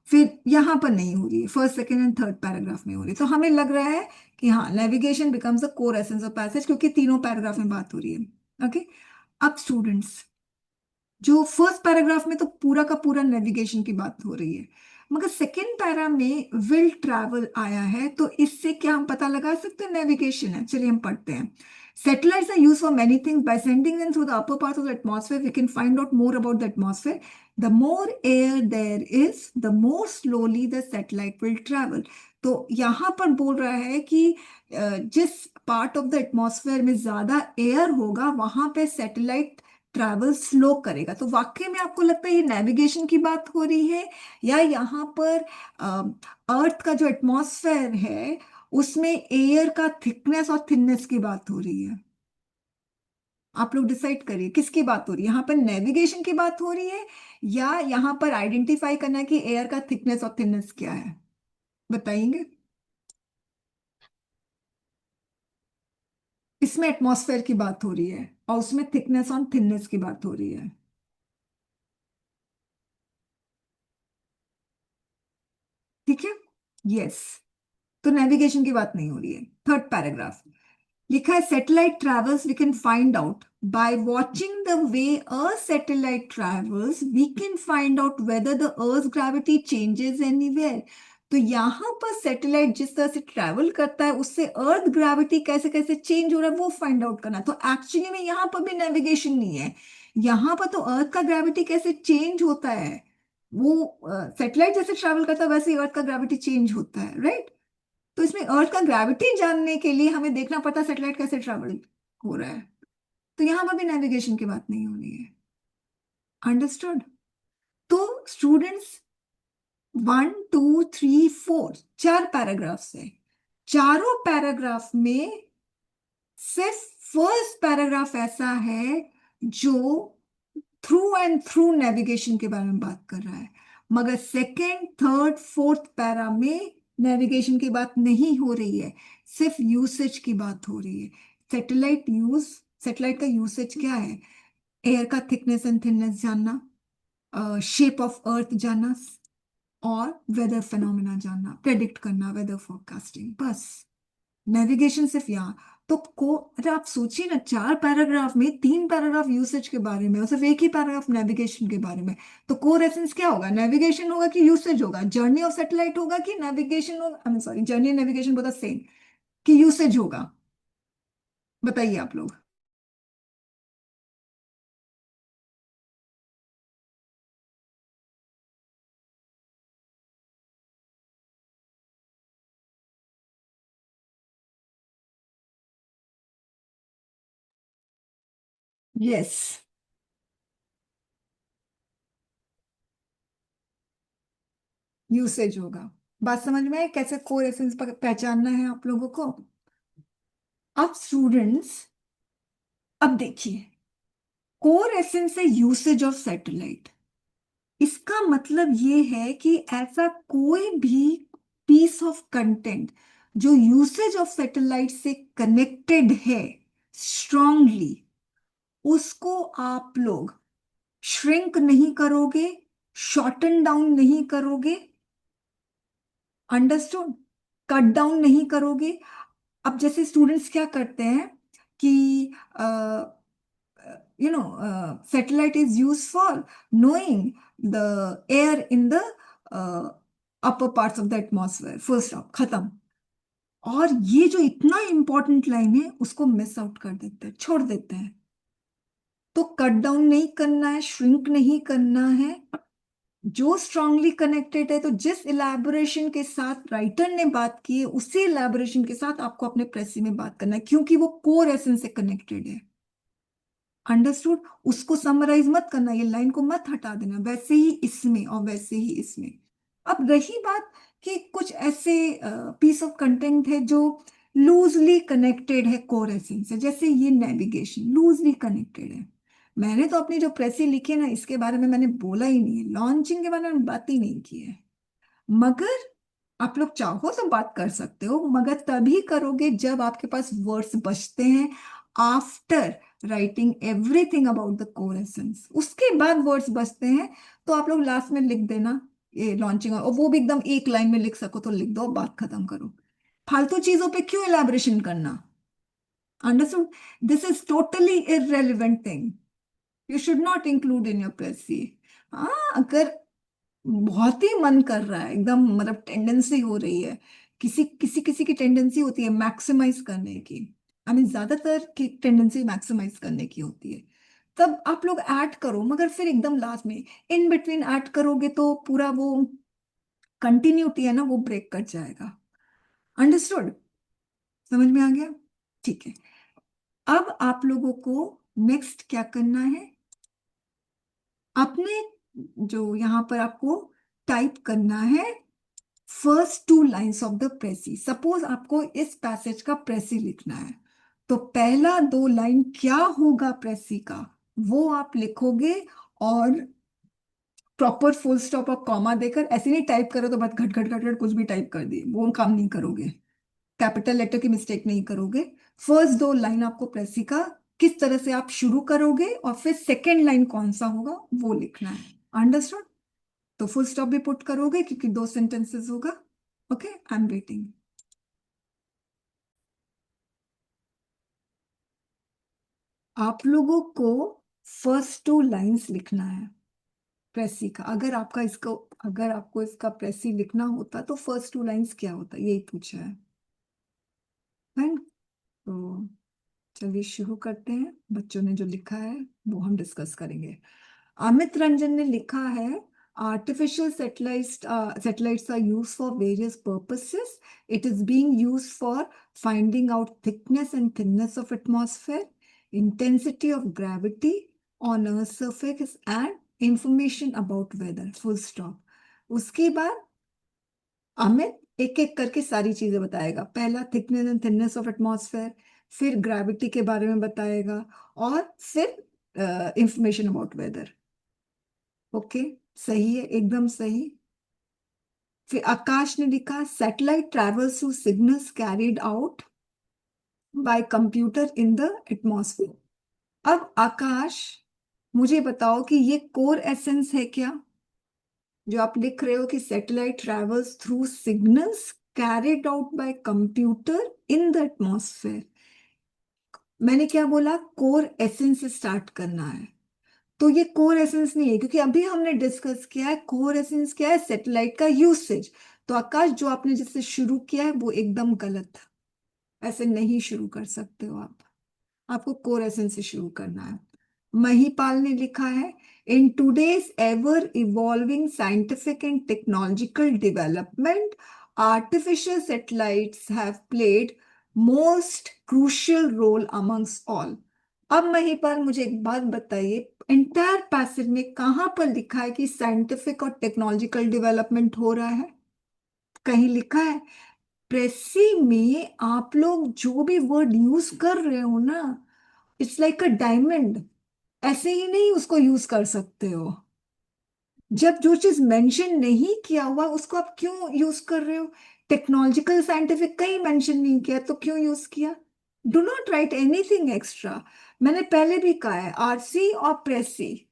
[SPEAKER 1] फिर यहाँ पर नहीं हो रही है, first second and third paragraph में हो रही है। तो हमें लग रहा है कि हाँ, navigation becomes a core essence of passage, क्योंकि तीनों पैराग्राफ में बात हो रही है। ओके। अब स्टूडेंट्स, जो फर्स्ट पैराग्राफ में तो पूरा का पूरा नेविगेशन की बात हो रही है, मगर सेकेंड पैरा में विल ट्रैवल आया है, तो इससे क्या हम पता लगा सकते हैं नेविगेशन है? चलिए हम पढ़ते हैं। Satellites are used for many things. By sending them through the upper parts of the atmosphere, we can find out more about the atmosphere. The more air there is, the more slowly the satellite will travel. तो यहाँ पर बोल रहा है कि जिस part of the atmosphere में ज्यादा एयर होगा वहां पे सैटेलाइट ट्रैवल स्लो करेगा। तो वाकई में आपको लगता है ये नेविगेशन की बात हो रही है, या यहाँ पर अर्थ का जो एटमॉस्फेयर है उसमें एयर का थिकनेस और थिननेस की बात हो रही है? आप लोग डिसाइड करिए किसकी बात हो रही है, यहाँ पर नेविगेशन की बात हो रही है या यहाँ पर आइडेंटिफाई करना है कि एयर का थिकनेस और थिननेस क्या है? बताइएंगे। इसमें एटमॉस्फेयर की बात हो रही है और उसमें थिकनेस और थिननेस की बात हो रही है। ठीक है। यस। तो नेविगेशन की बात नहीं हो रही है। थर्ड पैराग्राफ लिखा है satellite travels, we can find out by watching the way a satellite travels, we can find out whether the earth gravity changes anywhere. तो यहाँ पर सैटेलाइट जिस तरह से ट्रैवल करता है उससे अर्थ ग्रेविटी कैसे कैसे चेंज हो रहा है वो फाइंड आउट करना। तो एक्चुअली में यहाँ पर भी नेविगेशन नहीं है, यहाँ पर तो अर्थ का ग्रेविटी कैसे चेंज होता है, वो सैटेलाइट जैसे ट्रैवल करता है वैसे ही अर्थ का ग्रेविटी चेंज होता है, राइट? तो इसमें अर्थ का ग्रेविटी जानने के लिए हमें देखना पड़ता है सैटेलाइट कैसे ट्रैवल हो रहा है। तो यहां पर भी नेविगेशन की बात नहीं होनी है। अंडरस्टूड? तो स्टूडेंट्स, 1 2 3 4 4 पैराग्राफ्स है। चारों पैराग्राफ में सिर्फ फर्स्ट पैराग्राफ ऐसा है जो थ्रू एंड थ्रू नेविगेशन के बारे में बात कर रहा है, मगर सेकंड थर्ड फोर्थ पैरा में नेविगेशन की बात नहीं हो रही है, सिर्फ यूसेज की बात हो रही है। सैटेलाइट यूज, सैटेलाइट का यूसेज क्या है? एयर का थिकनेस एंड थिननेस जानना, शेप ऑफ अर्थ जानना, और वेदर फिनोमेना जानना, प्रेडिक्ट करना, वेदर फोरकास्टिंग, बस। नेविगेशन सिर्फ यहाँ। तो को अरे आप सोचिए ना, 4 पैराग्राफ में 3 पैराग्राफ यूसेज के बारे में और सिर्फ एक ही पैराग्राफ नेविगेशन के बारे में। तो कोर एसेंस क्या होगा? नेविगेशन होगा कि यूसेज होगा? जर्नी ऑफ सैटेलाइट होगा कि नेविगेशन होगा? आई sorry, journey navigation both same, कि यूसेज होगा? बताइए आप लोग। यस, यूसेज होगा। बात समझ में है कैसे कोर एसेंस पहचानना है आप लोगों को? अब स्टूडेंट्स, अब देखिए, कोर एसेंस है यूसेज ऑफ सैटेलाइट। इसका मतलब ये है कि ऐसा कोई भी पीस ऑफ कंटेंट जो यूसेज ऑफ सैटेलाइट से कनेक्टेड है स्ट्रांगली, उसको आप लोग श्रिंक नहीं करोगे, शॉर्टन डाउन नहीं करोगे, अंडरस्टूड, कट डाउन नहीं करोगे। अब जैसे स्टूडेंट्स क्या करते हैं कि satellite is used for knowing the air in the upper parts of the atmosphere, full stop, खत्म। और ये जो इतना इंपॉर्टेंट लाइन है उसको मिस आउट कर देते हैं, छोड़ देते हैं। तो कट डाउन नहीं करना है, श्रिंक नहीं करना है, जो स्ट्रांगली कनेक्टेड है। तो जिस इलेबोरेशन के साथ राइटर ने बात की है उसी इलेबोरेशन के साथ आपको अपने प्रेसी में बात करना है, क्योंकि वो कोर एसेंस से कनेक्टेड है। अंडरस्टूड? उसको समराइज मत करना, ये लाइन को मत हटा देना, वैसे ही इसमें और वैसे ही इसमें। अब रही बात कि कुछ ऐसे पीस ऑफ कंटेंट है जो लूजली कनेक्टेड है कोर एसेंस से, जैसे ये नेविगेशन लूजली कनेक्टेड है। मैंने तो अपनी जो प्रेसी लिखी है ना, इसके बारे में मैंने बोला ही नहीं है, लॉन्चिंग के बारे में बात ही नहीं की है। मगर आप लोग चाहो तो बात कर सकते हो, मगर तभी करोगे जब आपके पास वर्ड्स बचते हैं after writing everything about the core essence. उसके बाद वर्ड्स बचते हैं तो आप लोग लास्ट में लिख देना ये लॉन्चिंग, और वो भी एकदम एक लाइन में लिख सको तो लिख दो, बात खत्म करो। फालतू चीजों पे क्यों एलैबोरेशन करना? Understood? This is totally irrelevant thing, you should not include in your precis. हाँ, अगर बहुत ही मन कर रहा है, एकदम मतलब टेंडेंसी हो रही है, किसी किसी किसी की टेंडेंसी होती है मैक्सिमाइज करने की, आई मीन ज्यादातर की टेंडेंसी मैक्सिमाइज करने की होती है, तब आप लोग ऐड करो। मगर फिर एकदम लास्ट में इन बिटवीन ऐड करोगे तो पूरा वो कंटिन्यूटी है ना, वो ब्रेक कर जाएगा। अंडरस्टूड? समझ में आ गया? ठीक है। अब आप लोगों को नेक्स्ट क्या करना है, अपने जो यहाँ पर आपको टाइप करना है first two lines of the precis. Suppose आपको इस पैसेज का प्रेसी लिखना है, तो पहला दो लाइन क्या होगा प्रेसी का वो आप लिखोगे, और प्रॉपर फुल स्टॉप और कॉमा देकर, ऐसे नहीं टाइप करो तो बस घट घट घट घट कुछ भी टाइप कर दिए, वो काम नहीं करोगे, कैपिटल लेटर की मिस्टेक नहीं करोगे। फर्स्ट दो लाइन आपको प्रेसी का किस तरह से आप शुरू करोगे, और फिर सेकेंड लाइन कौन सा होगा वो लिखना है। अंडरस्टूड? तो फुल स्टॉप भी पुट करोगे क्योंकि दो सेंटेंसेस होगा। Okay, I am waiting. आप लोगों को फर्स्ट टू लाइंस लिखना है प्रेसी का। अगर आपको इसका प्रेसी लिखना होता तो फर्स्ट टू लाइंस क्या होता, यही पूछा है। Fine? तो चलिए शुरू करते हैं, बच्चों ने जो लिखा है वो हम डिस्कस करेंगे। अमित रंजन ने लिखा है, artificial satellites are used for various purposes. It is being used for finding out thickness and thinness of atmosphere, intensity of gravity on Earth's surface, and information about weather. Full stop. उसके बाद अमित एक एक करके सारी चीजें बताएगा। पहला thickness and thinness of atmosphere, फिर ग्रेविटी के बारे में बताएगा, और फिर इंफॉर्मेशन अबाउट वेदर। ओके, सही है, एकदम सही। फिर आकाश ने लिखा, satellite travels through signals carried out by computer in the atmosphere. अब आकाश, मुझे बताओ कि ये कोर एसेंस है क्या, जो आप लिख रहे हो कि satellite travels through signals carried out by computer in the atmosphere. मैंने क्या बोला, कोर एसेंस से स्टार्ट करना है। तो ये कोर एसेंस नहीं है, क्योंकि अभी हमने डिस्कस किया है कोर एसेंस क्या है, सैटेलाइट का यूसेज। तो आकाश, जो आपने जिससे शुरू किया है वो एकदम गलत, ऐसे नहीं शुरू कर सकते हो आप, आपको कोर एसेंस से शुरू करना है। महिपाल ने लिखा है, in today's ever evolving scientific and technological development, artificial satellites have played most crucial role amongst all. अब महिपाल मुझे एक बात बताइए, एंटायर पैसेज में कहाँ पर लिखा है कि साइंटिफिक और टेक्नोलॉजिकल डेवलपमेंट हो रहा है? कहीं लिखा है? प्रेसी में आप लोग जो भी वर्ड यूज कर रहे हो ना, इट्स लाइक अ डायमंड, ऐसे ही नहीं उसको यूज कर सकते हो। जब जो चीज मेंशन नहीं किया हुआ उसको आप क्यों यूज कर रहे हो? टेक्नोलॉजिकल साइंटिफिक कहीं मेंशन नहीं किया तो क्यों यूज किया? Do not write anything extra. मैंने पहले भी कहा है, आरसी और precis,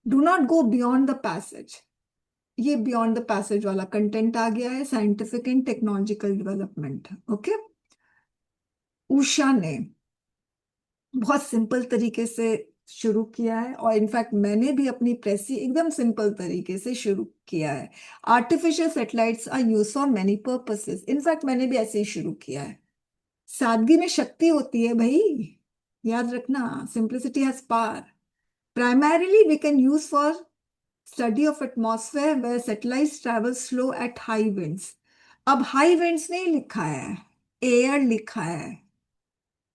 [SPEAKER 1] do not go beyond the passage. ये बियॉन्ड द पैसेज वाला कंटेंट आ गया है, scientific and technological development. Okay. Usha ने बहुत सिंपल तरीके से शुरू किया है, और इनफैक्ट मैंने भी अपनी प्रेसी एकदम सिंपल तरीके से शुरू किया है। Artificial satellites are use for many purposes, in fact मैंने भी ऐसे ही शुरू किया है। सादगी में शक्ति होती है भाई, याद रखना, simplicity has power. Primarily we can use for study of atmosphere where satellites travel slow at high winds. अब हाई विंड्स नहीं लिखा है, एयर लिखा है।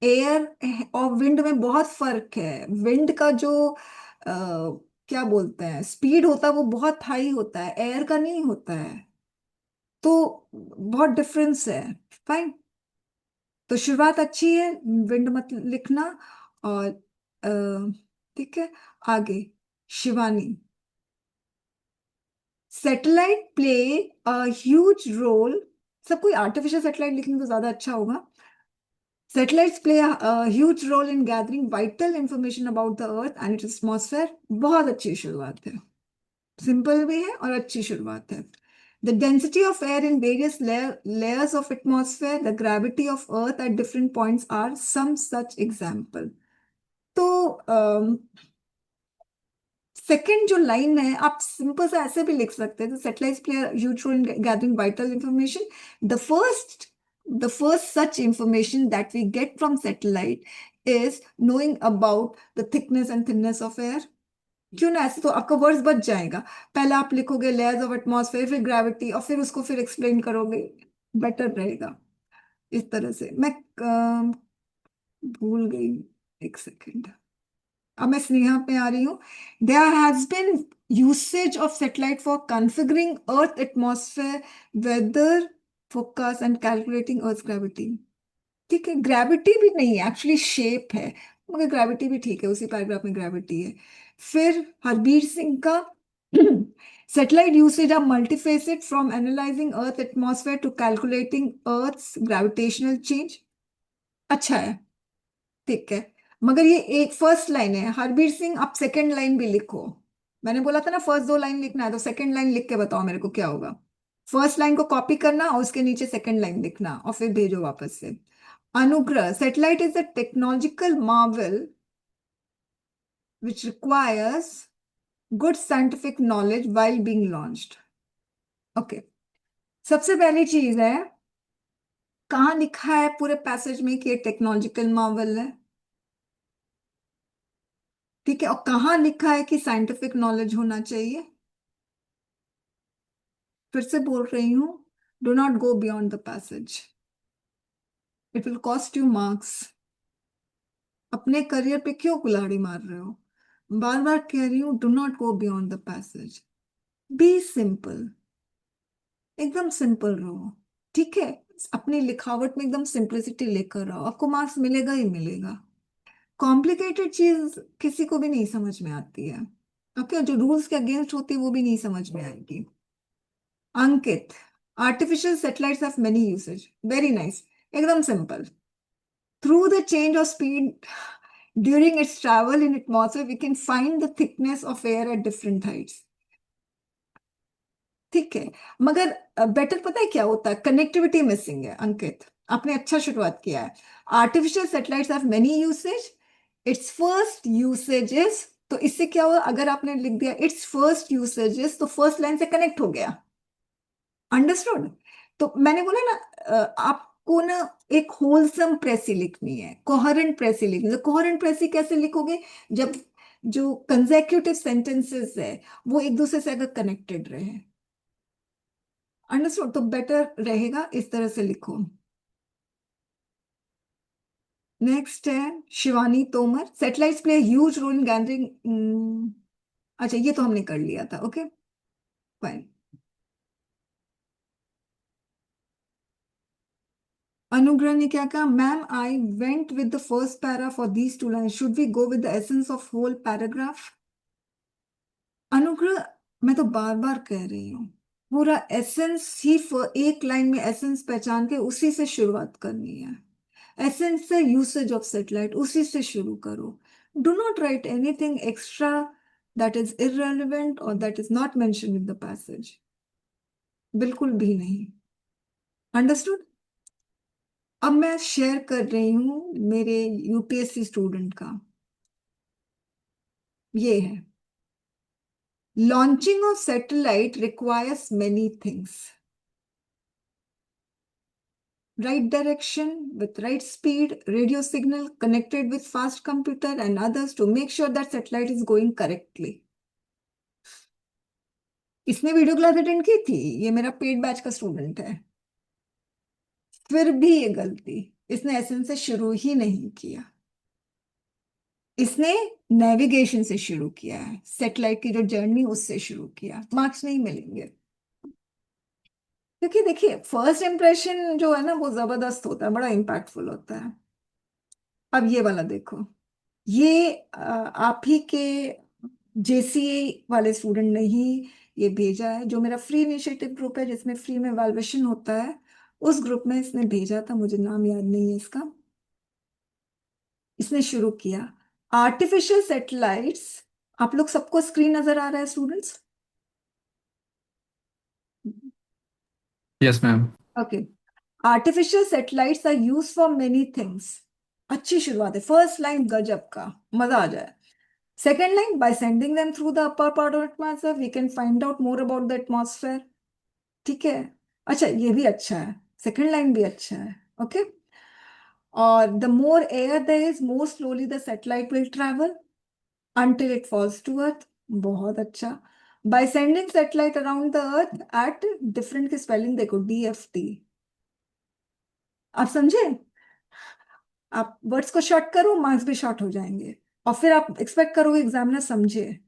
[SPEAKER 1] एयर और विंड में बहुत फर्क है। विंड का जो क्या बोलते हैं स्पीड होता है वो बहुत हाई होता है, एयर का नहीं होता है। तो बहुत डिफरेंस है। फाइन। तो शुरुआत अच्छी है, विंड मत लिखना। और ठीक है, आगे। Shivani, satellite play a huge role. सब कोई आर्टिफिशियल सैटेलाइट लिखेंगे तो ज्यादा अच्छा होगा। Satellites play a huge role in gathering vital information about the Earth and its atmosphere. बहुत अच्छी शुरुआत है, सिंपल भी है और अच्छी शुरुआत है। The density of air in various layers of atmosphere, the gravity of Earth at different points are some such example. तो सेकेंड जो लाइन है आप सिंपल से ऐसे भी लिख सकते हैं, satellites play huge role in gathering vital information. The first the first such information that we get from satellite is knowing about the thickness and thinness of air. क्यों ना, ऐसे तो आपका वर्ड्स बच जाएगा। पहले आप लिखोगे लेयर्स ऑफ एटमॉस्फेयर, फिर ग्रेविटी, और फिर उसको फिर एक्सप्लेन करोगे, बेटर रहेगा। इस तरह से मैं भूल गई, एक सेकेंड। अब मैं स्नेहा पे आ रही हूँ। There has been usage of satellite for configuring earth atmosphere, weather focus and calculating earth gravity. ठीक है, ग्रेविटी भी नहीं है एक्चुअली, शेप है, मगर ग्रेविटी भी ठीक है, उसी पैराग्राफ में ग्रेविटी है। फिर हरबीर सिंह का satellite usage are multifaceted from analysing earth atmosphere to calculating earth gravitational change. अच्छा है, ठीक है। मगर ये एक फर्स्ट लाइन है, हरबीर सिंह आप सेकंड लाइन भी लिखो। मैंने बोला था ना फर्स्ट दो लाइन लिखना है, तो सेकंड लाइन लिख के बताओ मेरे को क्या होगा। फर्स्ट लाइन को कॉपी करना और उसके नीचे सेकंड लाइन लिखना और फिर भेजो वापस से। अनुग्रह, satellite is a technological Marvel which requires good scientific knowledge while being launched. Okay, सबसे पहली चीज है, कहाँ लिखा है पूरे पैसेज में कि ये टेक्नोलॉजिकल मार्वल है? ठीक है, और कहाँ लिखा है कि साइंटिफिक नॉलेज होना चाहिए? फिर से बोल रही हूं, do not go beyond the passage, it will cost you marks. अपने करियर पे क्यों कुल्हाड़ी मार रहे हो? बार बार कह रही हूं, do not go beyond the passage. Be simple, एकदम सिंपल रहो। ठीक है, अपनी लिखावट में एकदम सिंपलिसिटी लेकर आओ, आपको मार्क्स मिलेगा ही मिलेगा। कॉम्प्लिकेटेड चीज किसी को भी नहीं समझ में आती है। ओके, जो रूल्स के अगेंस्ट होती है वो भी नहीं समझ में आएगी। अंकित, artificial satellites have many usage. Very nice. एकदम simple. Through the change of speed during its travel in atmosphere, we can find the thickness of air at different heights. ठीक है, मगर बेटर पता है क्या होता है? कनेक्टिविटी मिसिंग है अंकित। आपने अच्छा शुरुआत किया है। Artificial satellites have many usage, it's first usages. तो इससे क्या हुआ, अगर आपने लिख दिया इट्स फर्स्ट यूसेजेस तो फर्स्ट लाइन से कनेक्ट हो गया। अंडरस्टूड? तो मैंने बोला ना, आपको ना एक होलसम प्रेसी लिखनी है, कोहेरेंट प्रेसी लिखनी है। तो कोहेरेंट प्रेसी कैसे लिखोगे? जब जो कंसेक्यूटिव सेंटेंसेस है वो एक दूसरे से अगर कनेक्टेड रहे। अंडरस्टूड? तो बेटर रहेगा इस तरह से लिखो। नेक्स्ट है Shivani Tomar, satellites play huge role in gathering. अच्छा ये तो हमने कर लिया था, ओके फाइन। अनुग्रह ने क्या कहा, ma'am I went with the first para for these two line, should we go with the essence of whole paragraph? Anugrah, मैं तो बार बार कह रही हूँ, पूरा एसेंस ही एक लाइन में एसेंस पहचान के उसी से शुरुआत करनी है। एसेंस से यूसेज ऑफ सेटेलाइट, उसी से शुरू करो। Do not write anything extra that is irrelevant और that is not mention in the passage, बिल्कुल भी नहीं। अंडरस्टूड? अब मैं शेयर कर रही हूं मेरे यूपीएससी स्टूडेंट का, ये है, launching of satellite requires many things, right direction with right speed, radio signal connected with fast computer and others to make sure that satellite is going correctly. इसने वीडियो क्लास अटेंड की थी, ये मेरा paid batch का student है, फिर भी ये गलती, इसने एसेंस से शुरू ही नहीं किया। इसने नेविगेशन से शुरू किया है, सैटेलाइट की जो जर्नी उससे शुरू किया, मार्क्स नहीं मिलेंगे। क्योंकि देखिए फर्स्ट इंप्रेशन जो है ना वो जबरदस्त होता है, बड़ा इम्पैक्टफुल होता है। अब ये वाला देखो, ये आप ही के जेसीए वाले स्टूडेंट ने ही ये भेजा है, जो मेरा फ्री इनिशिएटिव ग्रुप है जिसमें फ्री में वैल्यूएशन होता है, उस ग्रुप में इसने भेजा था, मुझे नाम याद नहीं है इसका। इसने शुरू किया आर्टिफिशियल सैटेलाइट्स। आप लोग सबको स्क्रीन नजर आ रहा है students?
[SPEAKER 3] Yes ma'am.
[SPEAKER 1] Okay. Artificial satellites are use for many things. अच्छी शुरुआत है, फर्स्ट लाइन गजब का, मजा आ जाए। Second line, by sending them through the upper part of atmosphere, we can find out more about the atmosphere. ठीक है, अच्छा ये भी अच्छा है, सेकंड लाइन भी अच्छा है, ओके। और the more air there is, more slowly the satellite will travel until it falls to earth. बहुत अच्छा। By sending satellite around the earth at different, की स्पेलिंग देखो, DFT। आप समझे? आप वर्ड्स को शॉर्ट करो, मार्क्स भी शॉर्ट हो जाएंगे, और फिर आप एक्सपेक्ट करोगे एग्जामिनर समझे।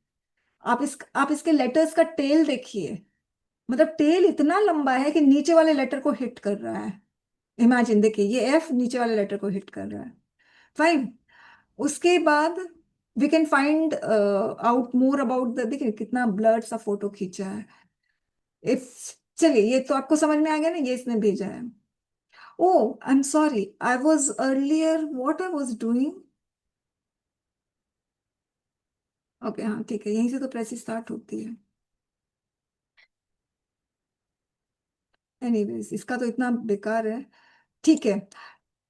[SPEAKER 1] आप इसके लेटर्स का टेल देखिए, मतलब टेल इतना लंबा है कि नीचे वाले लेटर को हिट कर रहा है। इमेजिन, देखिए ये एफ नीचे वाले लेटर को हिट कर रहा है। फाइन। उसके बाद we can find out more about the, देखिए कितना ब्लर्ड सा फोटो खींचा है। इफ, चलिए ये तो आपको समझ में आ गया ना, ये इसने भेजा है। Oh I am sorry, I was earlier, what I was doing. Okay हाँ ठीक है, यहीं से तो प्रेस स्टार्ट होती है। एनीवेज इसका तो इतना बेकार है, ठीक है।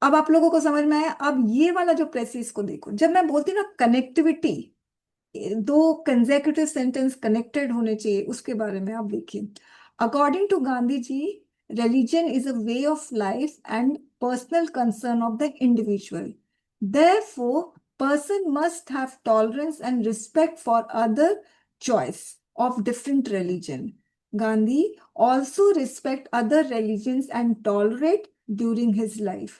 [SPEAKER 1] अब आप लोगों को समझ में आया। अब ये वाला जो प्रेसिस को देखो, जब मैं बोलती हूँ ना कनेक्टिविटी, दो कंसेक्यूटिव सेंटेंस कनेक्टेड होने चाहिए, उसके बारे में आप देखिए। According to Gandhi ji, religion is a way of life and personal concern of the individual, therefore person must have tolerance and respect for other choice of different religion. Gandhi also respect other religions and tolerate during his life.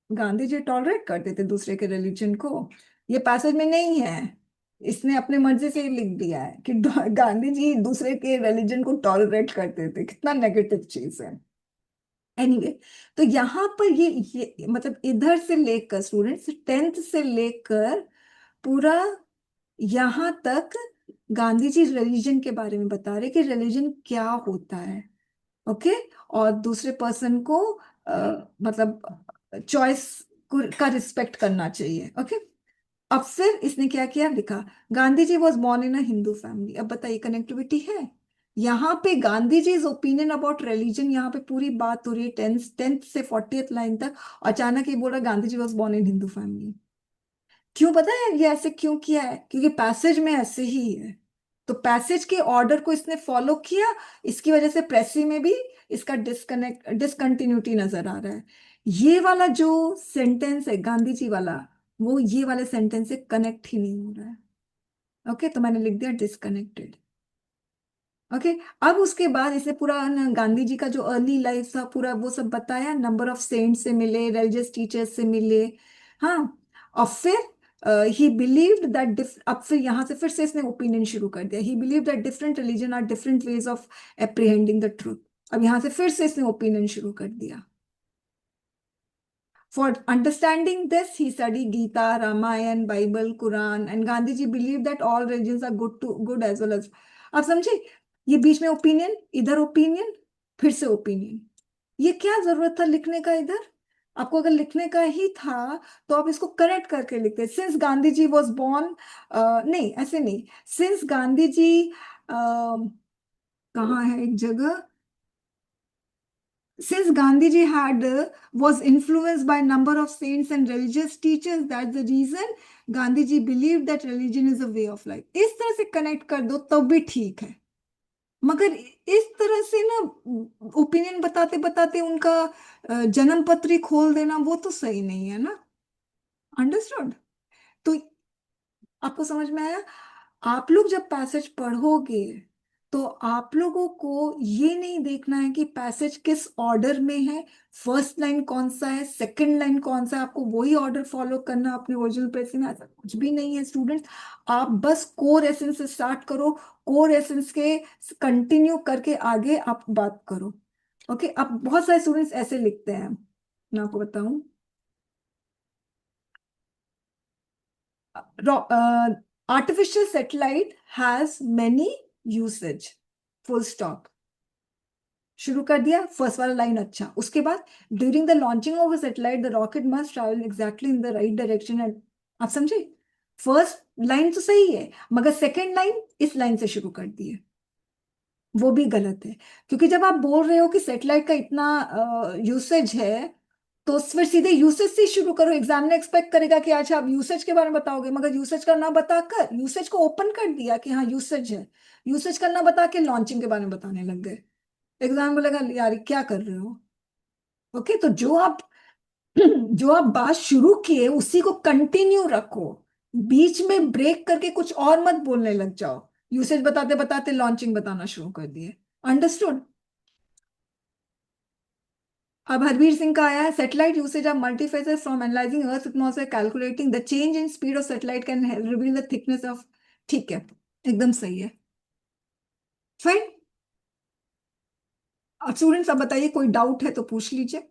[SPEAKER 1] Gandhi ji tolerate करते थे दूसरे के religion को, ये passage में नहीं है, इसने अपने मर्जी से ही लिख दिया है कि गांधी जी दूसरे के रिलीजन को टॉलरेट करते थे। कितना नेगेटिव चीज है। एनीवे तो यहाँ पर ये मतलब इधर से लेकर स्टूडेंट्स 10th से लेकर पूरा यहाँ तक गांधी जी रिलीजन के बारे में बता रहे कि रिलीजन क्या होता है, ओके। और दूसरे पर्सन को मतलब चॉइस का रिस्पेक्ट करना चाहिए, ओके। अब फिर इसने क्या किया, लिखा Gandhi ji was born in a Hindu family. अब बताइए कनेक्टिविटी है? यहाँ पे Gandhi ji is opinion about religion, यहाँ पे पूरी बात हो रही है 10th से 40th लाइन तक। अचानक ही बोल रहा Gandhi ji was born in Hindu family. क्यों पता है ये ऐसे क्यों किया है? क्योंकि पैसेज में ऐसे ही है, तो पैसेज के ऑर्डर को इसने फॉलो किया, इसकी वजह से प्रेसी में भी इसका डिसकंटिन्यूटी नजर आ रहा है। ये वाला जो सेंटेंस है गांधी जी वाला, वो ये वाले सेंटेंस से कनेक्ट ही नहीं हो रहा है, ओके। तो मैंने लिख दिया डिसकनेक्टेड, ओके। अब उसके बाद इसे पूरा गांधी जी का जो अर्ली लाइफ था पूरा वो सब बताया, नंबर ऑफ सेंट से मिले, रिलीजियस टीचर्स से मिले, हाँ, और फिर ही बिलीव्ड दैट, अब फिर यहाँ से फिर से इसने ओपिनियन शुरू कर दिया, he believe that different religion are different ways of apprehending the truth. अब यहाँ से फिर से इसने ओपिनियन शुरू कर दिया। For understanding this, he studied Gita, Ramayana, Bible, Quran, and Gandhiji believed that all religions are good as well as। आप समझे, ये बीच में ओपिनियन, इधर ओपिनियन, फिर से ओपिनियन, ये क्या जरूरत था लिखने का इधर? आपको अगर लिखने का ही था तो आप इसको करेक्ट करके लिखते। Since Gandhi ji was born, नहीं ऐसे नहीं, सिंस गांधी जी, कहाँ है एक जगह, since Gandhiji had was influenced by number of saints and religious teachers, that's the reason Gandhiji believed that religion is a way of life। इस तरह से कनेक्ट कर दो तब भी ठीक है, मगर इस तरह से ना ओपिनियन बताते बताते उनका जन्म पत्री खोल देना, वो तो सही नहीं है ना। अंडरस्टूड? तो आपको समझ में आया? आप लोग जब पैसेज पढ़ोगे तो आप लोगों को ये नहीं देखना है कि पैसेज किस ऑर्डर में है, फर्स्ट लाइन कौन सा है, सेकंड लाइन कौन सा है, आपको वही ऑर्डर फॉलो करना अपने ओरिजिनल पेज में। ऐसा कुछ भी नहीं है स्टूडेंट्स। आप बस कोर एसेंस से स्टार्ट करो, कोर एसेंस के कंटिन्यू करके आगे आप बात करो। ओके, अब बहुत सारे स्टूडेंट्स ऐसे लिखते हैं, मैं आपको बताऊं, artificial satellite has many usage, full stop। शुरू कर दिया फर्स्ट वाला लाइन, अच्छा, उसके बाद during the launching of a satellite the rocket must travel exactly in the right direction and. आप समझे? फर्स्ट लाइन तो सही है, मगर सेकेंड लाइन इस लाइन से शुरू कर दी है, वो भी गलत है। क्योंकि जब आप बोल रहे हो कि सैटेलाइट का इतना यूसेज है, तो फिर सीधे यूसेज से ही शुरू करो। एग्जाम ने एक्सपेक्ट करेगा कि अच्छा आप यूसेज के बारे में बताओगे, मगर यूसेज का ना बताकर यूसेज को ओपन कर दिया कि हाँ यूसेज है, यूसेज का ना बता के लॉन्चिंग के बारे में बताने लग गए। एग्जाम को लगा यार ये क्या कर रहे हो। ओके, तो जो आप बात शुरू किए उसी को कंटिन्यू रखो, बीच में ब्रेक करके कुछ और मत बोलने लग जाओ। यूसेज बताते बताते लॉन्चिंग बताना शुरू कर दिए। अंडरस्टूड? अब हरवीर सिंह का आया है, satellite usage of multifaceted from analysing earth atmosphere calculating the change in speed of satellite can reveal the thickness of. ठीक है, एकदम सही है। फाइन। अब स्टूडेंट्स अब बताइए, कोई डाउट है तो पूछ लीजिए।